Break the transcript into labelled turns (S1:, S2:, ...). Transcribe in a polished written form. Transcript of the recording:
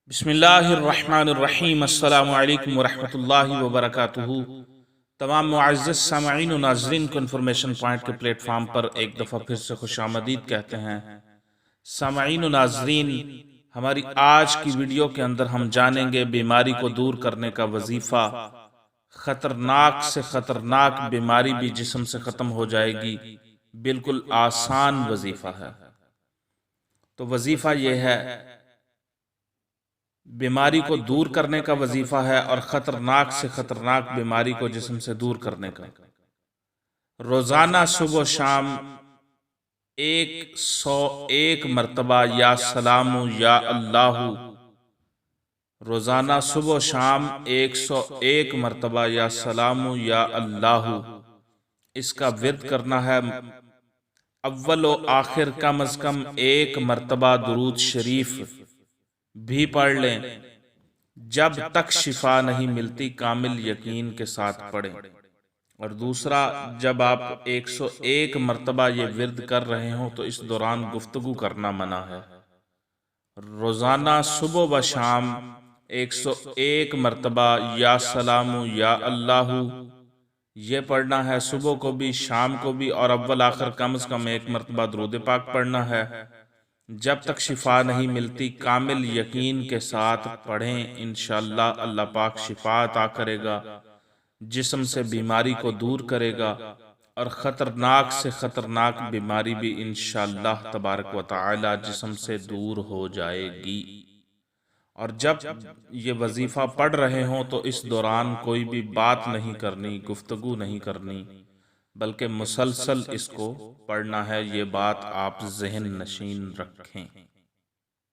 S1: بسم اللہ الرحمن الرحیم۔ السلام علیکم ورحمۃ اللہ وبرکاتہ۔ تمام معزز سامعین و ناظرین کو انفارمیشن پوائنٹ کے پلیٹ فارم پر ایک دفعہ پھر سے خوش آمدید کہتے ہیں۔ سامعین و ناظرین، ہماری آج کی ویڈیو کے اندر ہم جانیں گے بیماری کو دور کرنے کا وظیفہ۔ خطرناک سے خطرناک بیماری بھی جسم سے ختم ہو جائے گی، بالکل آسان وظیفہ ہے۔ تو وظیفہ یہ ہے، بیماری کو دور کرنے کا وظیفہ ہے اور خطرناک سے خطرناک بیماری کو جسم سے دور کرنے کا۔ روزانہ صبح و شام 101 مرتبہ یا سلام یا اللہ، روزانہ صبح و شام 101 مرتبہ یا سلام یا اللہ اس کا ورد کرنا ہے۔ اول و آخر کم از کم 1 مرتبہ درود شریف بھی پڑھ لیں۔ جب تک شفا نہیں ملتی کامل یقین کے ساتھ پڑھیں۔ اور دوسرا، جب آپ 101 مرتبہ یہ ورد کر رہے ہوں تو اس دوران گفتگو کرنا منع ہے۔ روزانہ صبح و شام 101 مرتبہ یا سلام یا اللہ یہ پڑھنا ہے، صبح کو بھی شام کو بھی، اور اول آخر کم از کم 1 مرتبہ درود پاک پڑھنا ہے۔ جب تک شفا نہیں ملتی کامل یقین کے ساتھ پڑھیں، انشاءاللہ اللہ پاک شفا عطا کرے گا، جسم سے بیماری کو دور کرے گا، اور خطرناک سے خطرناک بیماری بھی انشاءاللہ تبارک و تعالی جسم سے دور ہو جائے گی۔ اور جب یہ وظیفہ پڑھ رہے ہوں تو اس دوران کوئی بھی بات نہیں کرنی، گفتگو نہیں کرنی، بلکہ مسلسل اس کو پڑھنا ہے۔ یہ بات آپ ذہن نشین رکھیں۔